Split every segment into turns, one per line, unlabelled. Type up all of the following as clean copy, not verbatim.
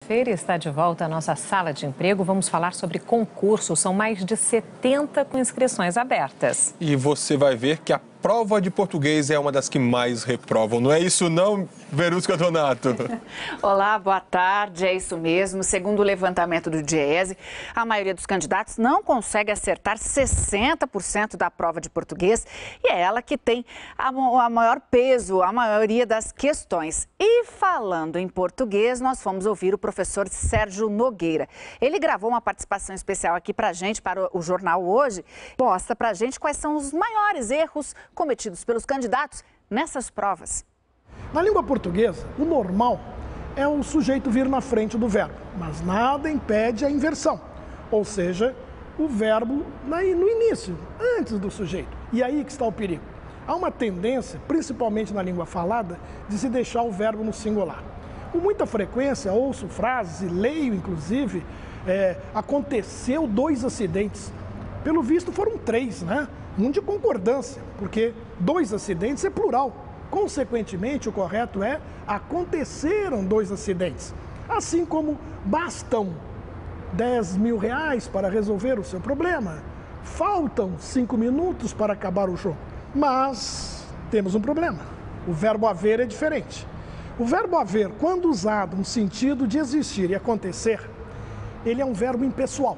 Feira está de volta à nossa sala de emprego. Vamos falar sobre concursos. São mais de 70 com inscrições abertas.
E você vai ver que a prova de português é uma das que mais reprovam. Não é isso não, Verusca Donato?
Olá, boa tarde. É isso mesmo. Segundo o levantamento do DIEESE, a maioria dos candidatos não consegue acertar 60% da prova de português e é ela que tem a maior peso, a maioria das questões. E falando em português, nós fomos ouvir o professor Sérgio Nogueira. Ele gravou uma participação especial aqui pra gente, para o Jornal Hoje. Mostra pra gente quais são os maiores erros cometidos pelos candidatos nessas provas.
Na língua portuguesa, o normal é o sujeito vir na frente do verbo, mas nada impede a inversão, ou seja, o verbo no início, antes do sujeito. E aí que está o perigo. Há uma tendência, principalmente na língua falada, de se deixar o verbo no singular. Com muita frequência, ouço frases e leio, inclusive, aconteceu 2 acidentes. Pelo visto, foram 3, né? Um de concordância, porque 2 acidentes é plural. Consequentemente, o correto é aconteceram 2 acidentes. Assim como bastam 10 mil reais para resolver o seu problema, faltam 5 minutos para acabar o jogo. Mas temos um problema. O verbo haver é diferente. O verbo haver, quando usado no sentido de existir e acontecer, ele é um verbo impessoal.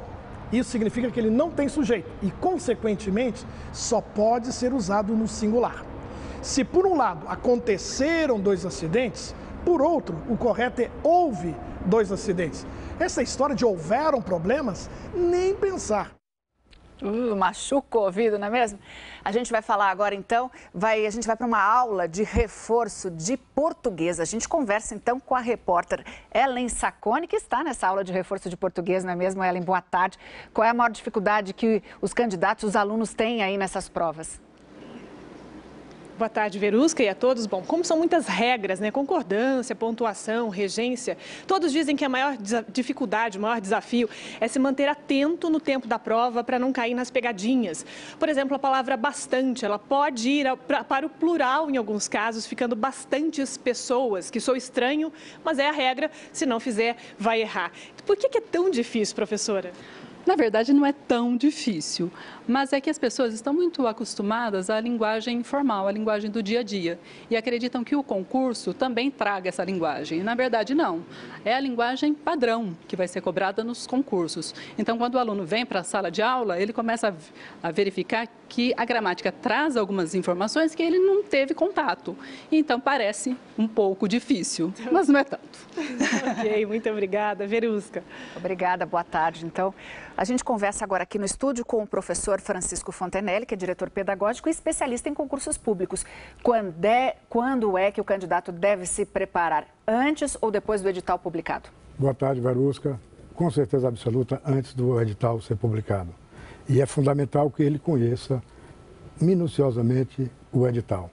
Isso significa que ele não tem sujeito e, consequentemente, só pode ser usado no singular. Se, por um lado, aconteceram 2 acidentes, por outro, o correto é houve 2 acidentes. Essa história de houveram problemas, nem pensar.
Machuca o ouvido, não é mesmo? A gente vai falar agora, então, a gente vai para uma aula de reforço de português. A gente conversa, então, com a repórter Ellen Sacconi, que está nessa aula de reforço de português, não é mesmo, Ellen? Boa tarde. Qual é a maior dificuldade que os candidatos, os alunos têm aí nessas provas?
Boa tarde, Verusca, e a todos. Bom, como são muitas regras, né? Concordância, pontuação, regência, todos dizem que a maior dificuldade, o maior desafio é se manter atento no tempo da prova para não cair nas pegadinhas. Por exemplo, a palavra bastante, ela pode ir para o plural em alguns casos, ficando bastantes pessoas, que sou estranho, mas é a regra, se não fizer, vai errar. Por que é tão difícil, professora?
Na verdade, não é tão difícil, mas é que as pessoas estão muito acostumadas à linguagem informal, à linguagem do dia a dia, e acreditam que o concurso também traga essa linguagem. E, na verdade, não. É a linguagem padrão que vai ser cobrada nos concursos. Então, quando o aluno vem para a sala de aula, ele começa a verificar que a gramática traz algumas informações que ele não teve contato. Então, parece um pouco difícil, mas não é tanto.
Ok, muito obrigada, Verusca.
Obrigada, boa tarde. Então, a gente conversa agora aqui no estúdio com o professor Francisco Fontenelle, que é diretor pedagógico e especialista em concursos públicos. Quando é que o candidato deve se preparar? Antes ou depois do edital publicado?
Boa tarde, Verusca. Com certeza absoluta, antes do edital ser publicado. E é fundamental que ele conheça minuciosamente o edital,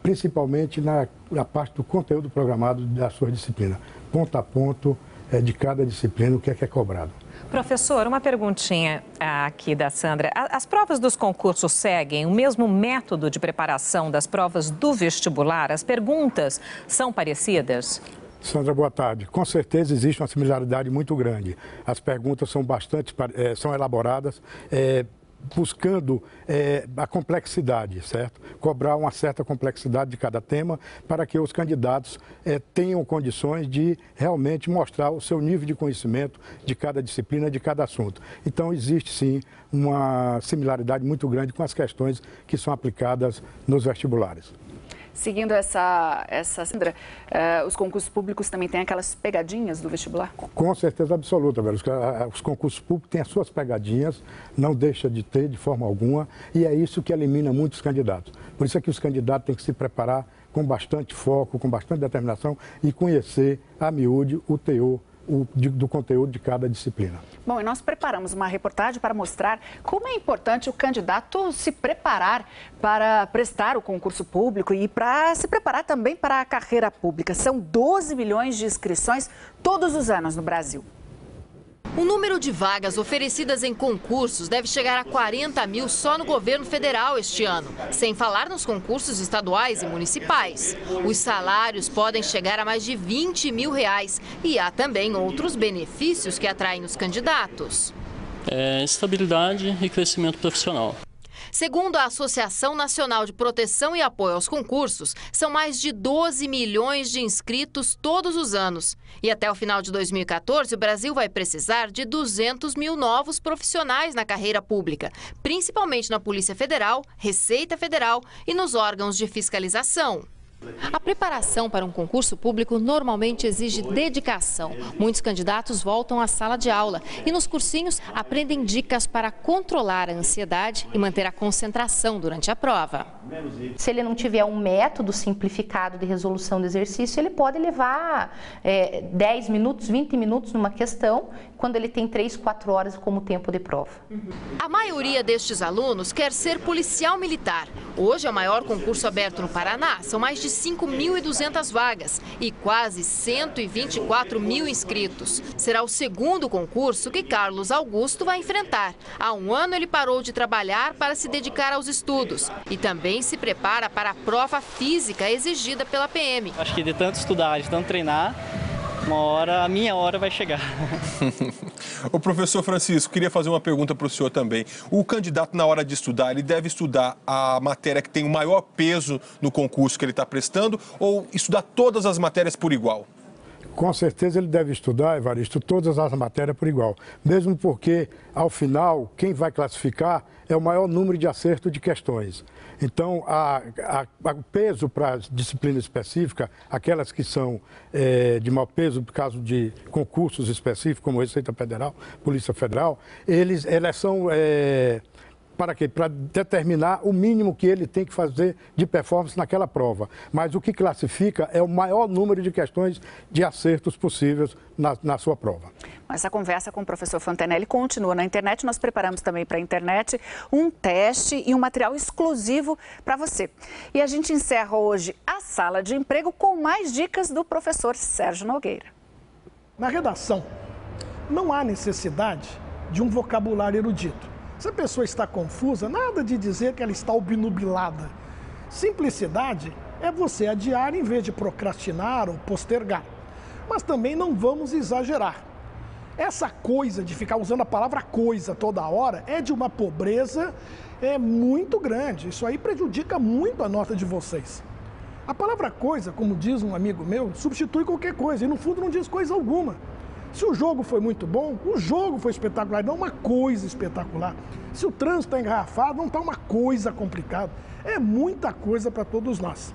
principalmente na parte do conteúdo programado da sua disciplina, ponto a ponto de cada disciplina, o que é cobrado.
Professor, uma perguntinha aqui da Sandra. As provas dos concursos seguem o mesmo método de preparação das provas do vestibular? As perguntas são parecidas?
Sandra, boa tarde. Com certeza existe uma similaridade muito grande. As perguntas são elaboradas buscando a complexidade, certo? Cobrar uma certa complexidade de cada tema para que os candidatos tenham condições de realmente mostrar o seu nível de conhecimento de cada disciplina, de cada assunto. Então, existe sim uma similaridade muito grande com as questões que são aplicadas nos vestibulares.
Seguindo essa Sandra, os concursos públicos também têm aquelas pegadinhas do vestibular?
Com certeza absoluta, velho. Os concursos públicos têm as suas pegadinhas, não deixa de ter de forma alguma, e é isso que elimina muitos candidatos. Por isso é que os candidatos têm que se preparar com bastante foco, com bastante determinação e conhecer a miúde o teor do conteúdo de cada disciplina.
Bom, e nós preparamos uma reportagem para mostrar como é importante o candidato se preparar para prestar o concurso público e para se preparar também para a carreira pública. São 12 milhões de inscrições todos os anos no Brasil.
O número de vagas oferecidas em concursos deve chegar a 40 mil só no governo federal este ano, sem falar nos concursos estaduais e municipais. Os salários podem chegar a mais de R$20 mil e há também outros benefícios que atraem os candidatos.
Estabilidade e crescimento profissional.
Segundo a Associação Nacional de Proteção e Apoio aos Concursos, são mais de 12 milhões de inscritos todos os anos. E até o final de 2014, o Brasil vai precisar de 200 mil novos profissionais na carreira pública, principalmente na Polícia Federal, Receita Federal e nos órgãos de fiscalização. A preparação para um concurso público normalmente exige dedicação. Muitos candidatos voltam à sala de aula e nos cursinhos aprendem dicas para controlar a ansiedade e manter a concentração durante a prova.
Se ele não tiver um método simplificado de resolução do exercício, ele pode levar 10 minutos, 20 minutos numa questão, quando ele tem 3, 4 horas como tempo de prova.
A maioria destes alunos quer ser policial militar. Hoje é o maior concurso aberto no Paraná. São mais de 5.200 vagas e quase 124 mil inscritos. Será o segundo concurso que Carlos Augusto vai enfrentar. Há um ano ele parou de trabalhar para se dedicar aos estudos e também se prepara para a prova física exigida pela PM.
Acho que de tanto estudar, de tanto treinar, a minha hora vai chegar.
O professor Francisco, queria fazer uma pergunta para o senhor também. O candidato, na hora de estudar, ele deve estudar a matéria que tem o maior peso no concurso que ele está prestando ou estudar todas as matérias por igual?
Com certeza ele deve estudar, Evaristo, todas as matérias por igual. Mesmo porque, ao final, quem vai classificar é o maior número de acerto de questões. Então, o peso para a disciplina específica, aquelas que são de maior peso, por causa de concursos específicos, como Receita Federal, Polícia Federal, elas são... Para quê? Para determinar o mínimo que ele tem que fazer de performance naquela prova. Mas o que classifica é o maior número de questões de acertos possíveis na sua prova.
Essa conversa com o professor Fontenelle continua na internet. Nós preparamos também para a internet um teste e um material exclusivo para você. E a gente encerra hoje a Sala de Emprego com mais dicas do professor Sérgio Nogueira.
Na redação, não há necessidade de um vocabulário erudito. Se a pessoa está confusa, nada de dizer que ela está obnubilada. Simplicidade é você adiar em vez de procrastinar ou postergar. Mas também não vamos exagerar. Essa coisa de ficar usando a palavra coisa toda hora é de uma pobreza muito grande. Isso aí prejudica muito a nota de vocês. A palavra coisa, como diz um amigo meu, substitui qualquer coisa e no fundo não diz coisa alguma. Se o jogo foi muito bom, o jogo foi espetacular, não uma coisa espetacular. Se o trânsito está engarrafado, não está uma coisa complicada. É muita coisa para todos nós.